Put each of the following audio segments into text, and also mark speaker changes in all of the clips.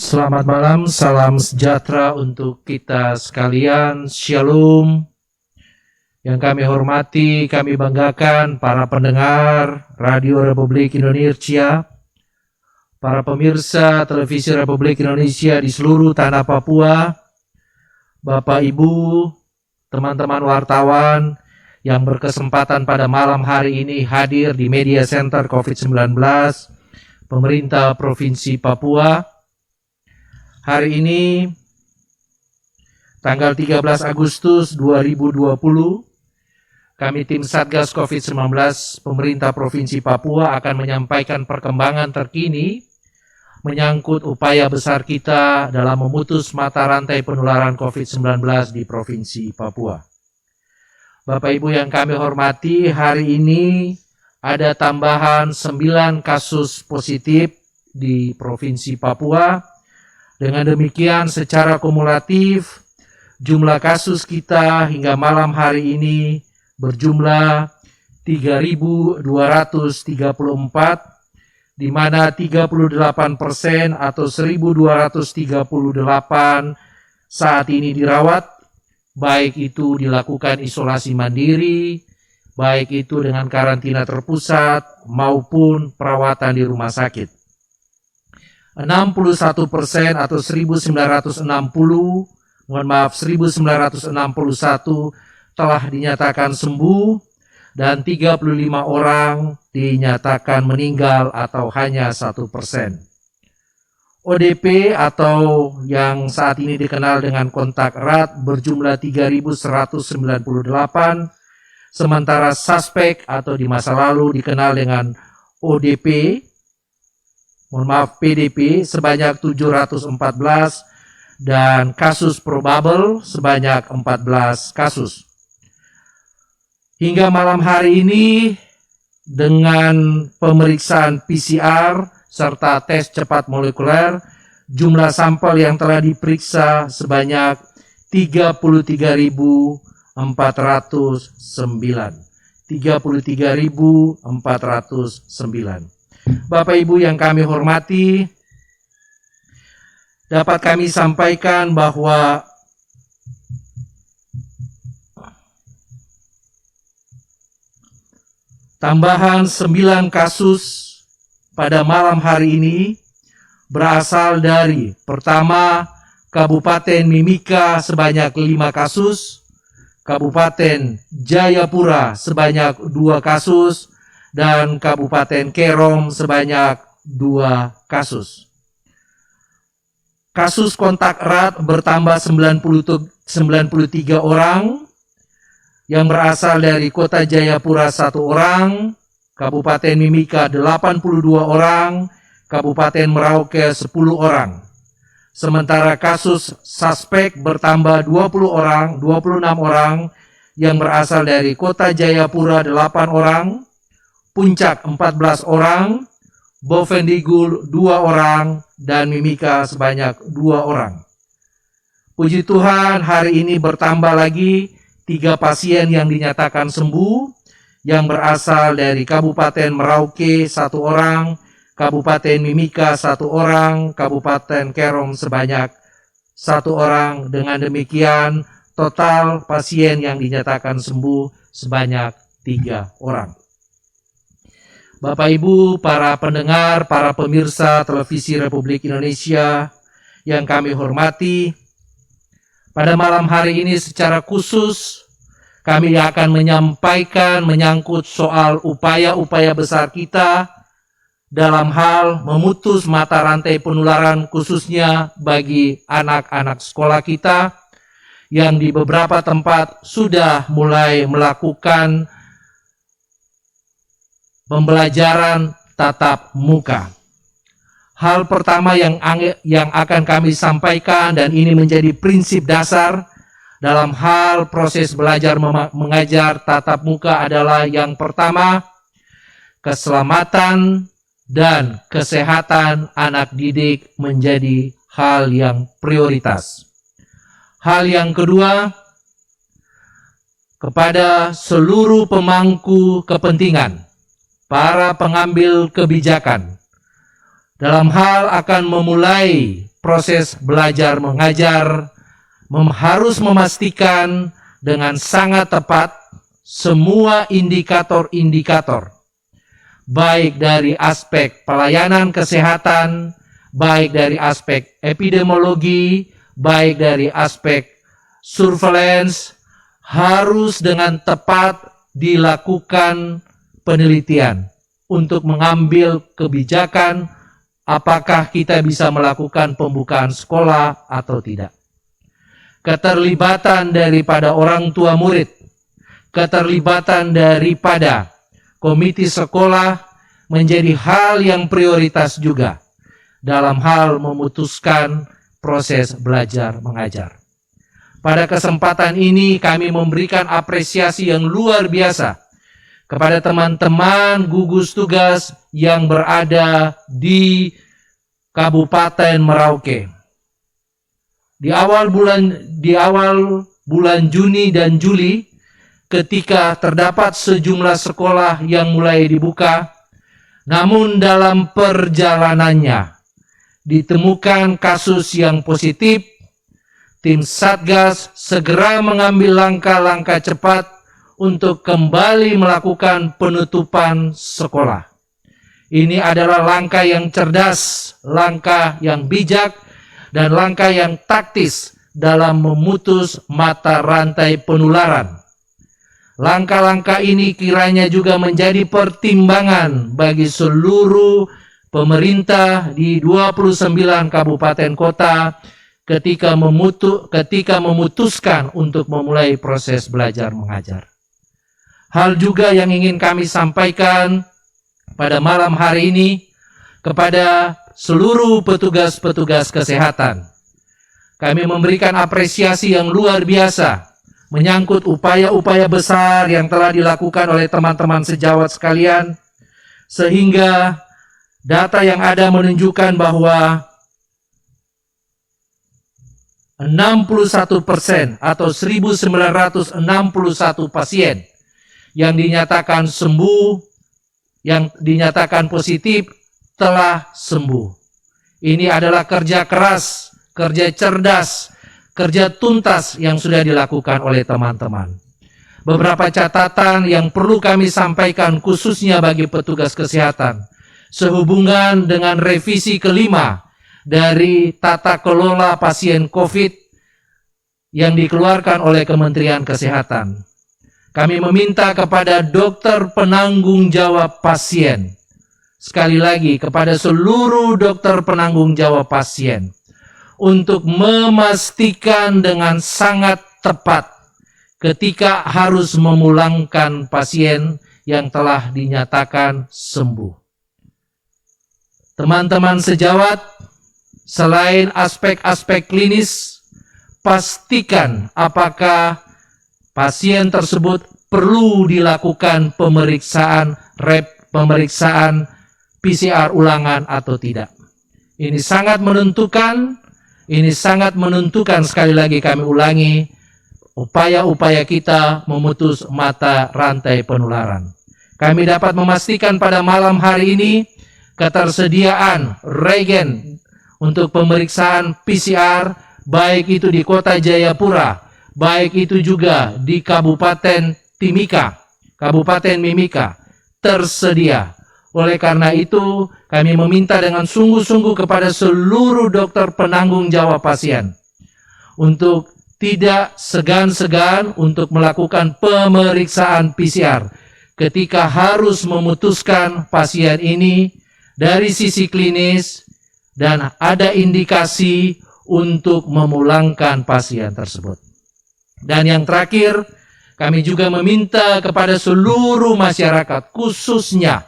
Speaker 1: Selamat malam, salam sejahtera untuk kita sekalian. Shalom. Yang kami hormati, kami banggakan para pendengar Radio Republik Indonesia, para pemirsa televisi Republik Indonesia di seluruh tanah Papua, Bapak Ibu, teman-teman wartawan yang berkesempatan pada malam hari ini hadir di Media Center COVID-19 Pemerintah Provinsi Papua. Hari ini, tanggal 13 Agustus 2020, kami tim Satgas COVID-19 Pemerintah Provinsi Papua akan menyampaikan perkembangan terkini menyangkut upaya besar kita dalam memutus mata rantai penularan COVID-19 di Provinsi Papua. Bapak Ibu yang kami hormati, hari ini ada tambahan 9 kasus positif di Provinsi Papua. Dengan demikian secara kumulatif jumlah kasus kita hingga malam hari ini berjumlah 3.234, di mana 38% atau 1.238 saat ini dirawat, baik itu dilakukan isolasi mandiri, baik itu dengan karantina terpusat maupun perawatan di rumah sakit. 61% atau 1.961 telah dinyatakan sembuh dan 35 orang dinyatakan meninggal atau hanya 1%. ODP atau yang saat ini dikenal dengan kontak erat berjumlah 3.198, sementara suspek atau di masa lalu dikenal dengan PDP sebanyak 714 dan kasus probable sebanyak 14 kasus. Hingga malam hari ini dengan pemeriksaan PCR serta tes cepat molekuler, jumlah sampel yang telah diperiksa sebanyak 33.409. 33.409. Bapak Ibu yang kami hormati, dapat kami sampaikan bahwa tambahan 9 kasus pada malam hari ini berasal dari pertama Kabupaten Mimika sebanyak 5 kasus, Kabupaten Jayapura sebanyak 2 kasus, dan Kabupaten Kerom sebanyak 2 kasus. Kasus kontak erat bertambah 93 orang yang berasal dari Kota Jayapura 1 orang, Kabupaten Mimika 82 orang, Kabupaten Merauke 10 orang. Sementara kasus suspek bertambah 26 orang yang berasal dari Kota Jayapura 8 orang, Puncak 14 orang, Bovendigul 2 orang, dan Mimika sebanyak 2 orang. Puji Tuhan, hari ini bertambah lagi 3 pasien yang dinyatakan sembuh, yang berasal dari Kabupaten Merauke 1 orang, Kabupaten Mimika 1 orang, Kabupaten Kerom sebanyak 1 orang. Dengan demikian, total pasien yang dinyatakan sembuh sebanyak 3 orang. Bapak Ibu, para pendengar, para pemirsa televisi Republik Indonesia yang kami hormati, pada malam hari ini secara khusus kami akan menyampaikan menyangkut soal upaya-upaya besar kita dalam hal memutus mata rantai penularan khususnya bagi anak-anak sekolah kita yang di beberapa tempat sudah mulai melakukan pembelajaran tatap muka. Hal pertama yang akan kami sampaikan, dan ini menjadi prinsip dasar dalam hal proses belajar mengajar tatap muka, adalah yang pertama, keselamatan dan kesehatan anak didik menjadi hal yang prioritas. Hal yang kedua, kepada seluruh pemangku kepentingan, para pengambil kebijakan, dalam hal akan memulai proses belajar mengajar harus memastikan dengan sangat tepat semua indikator-indikator, baik dari aspek pelayanan kesehatan, baik dari aspek epidemiologi, baik dari aspek surveillance, harus dengan tepat dilakukan penelitian untuk mengambil kebijakan apakah kita bisa melakukan pembukaan sekolah atau tidak. Keterlibatan daripada orang tua murid, keterlibatan daripada komite sekolah menjadi hal yang prioritas juga dalam hal memutuskan proses belajar mengajar. Pada kesempatan ini kami memberikan apresiasi yang luar biasa kepada teman-teman gugus tugas yang berada di Kabupaten Merauke. Di awal bulan Juni dan Juli, ketika terdapat sejumlah sekolah yang mulai dibuka, namun dalam perjalanannya ditemukan kasus yang positif, tim Satgas segera mengambil langkah-langkah cepat untuk kembali melakukan penutupan sekolah. Ini adalah langkah yang cerdas, langkah yang bijak, dan langkah yang taktis dalam memutus mata rantai penularan. Langkah-langkah ini kiranya juga menjadi pertimbangan bagi seluruh pemerintah di 29 kabupaten kota ketika memutuskan untuk memulai proses belajar mengajar. Hal juga yang ingin kami sampaikan pada malam hari ini kepada seluruh petugas-petugas kesehatan. Kami memberikan apresiasi yang luar biasa menyangkut upaya-upaya besar yang telah dilakukan oleh teman-teman sejawat sekalian, sehingga data yang ada menunjukkan bahwa 61% atau 1961 pasien yang dinyatakan sembuh, yang dinyatakan positif telah sembuh. Ini adalah kerja keras, kerja cerdas, kerja tuntas yang sudah dilakukan oleh teman-teman. Beberapa catatan yang perlu kami sampaikan khususnya bagi petugas kesehatan sehubungan dengan revisi kelima dari tata kelola pasien COVID yang dikeluarkan oleh Kementerian Kesehatan. Kami meminta kepada dokter penanggung jawab pasien, sekali lagi kepada seluruh dokter penanggung jawab pasien, untuk memastikan dengan sangat tepat ketika harus memulangkan pasien yang telah dinyatakan sembuh. Teman-teman sejawat, selain aspek-aspek klinis, pastikan apakah pasien tersebut perlu dilakukan pemeriksaan PCR ulangan atau tidak. Ini sangat menentukan sekali lagi kami ulangi, upaya-upaya kita memutus mata rantai penularan. Kami dapat memastikan pada malam hari ini ketersediaan reagen untuk pemeriksaan PCR baik itu di Kota Jayapura, baik itu juga di Kabupaten Mimika tersedia. Oleh karena itu, kami meminta dengan sungguh-sungguh kepada seluruh dokter penanggung jawab pasien untuk tidak segan-segan untuk melakukan pemeriksaan PCR ketika harus memutuskan pasien ini dari sisi klinis dan ada indikasi untuk memulangkan pasien tersebut. Dan yang terakhir, kami juga meminta kepada seluruh masyarakat, khususnya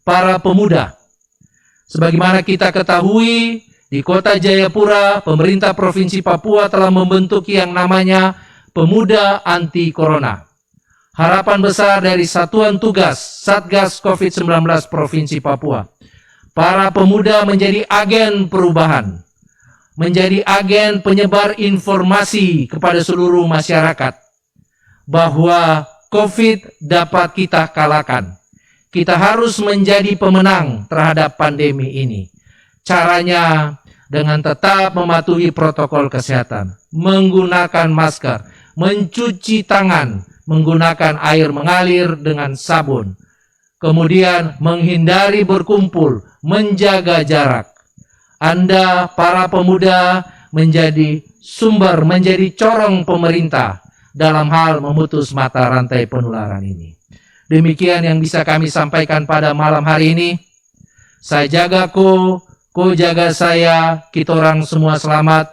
Speaker 1: para pemuda. Sebagaimana kita ketahui, di Kota Jayapura, pemerintah Provinsi Papua telah membentuk yang namanya Pemuda Anti Corona. Harapan besar dari Satuan Tugas Satgas COVID-19 Provinsi Papua, para pemuda menjadi agen perubahan, menjadi agen penyebar informasi kepada seluruh masyarakat bahwa COVID dapat kita kalahkan. Kita harus menjadi pemenang terhadap pandemi ini. Caranya dengan tetap mematuhi protokol kesehatan, menggunakan masker, mencuci tangan, menggunakan air mengalir dengan sabun, kemudian menghindari berkumpul, menjaga jarak. Anda, para pemuda, menjadi sumber, menjadi corong pemerintah dalam hal memutus mata rantai penularan ini. Demikian yang bisa kami sampaikan pada malam hari ini. Saya jaga ko jaga saya, kita orang semua selamat.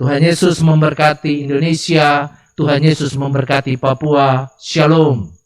Speaker 1: Tuhan Yesus memberkati Indonesia, Tuhan Yesus memberkati Papua. Shalom.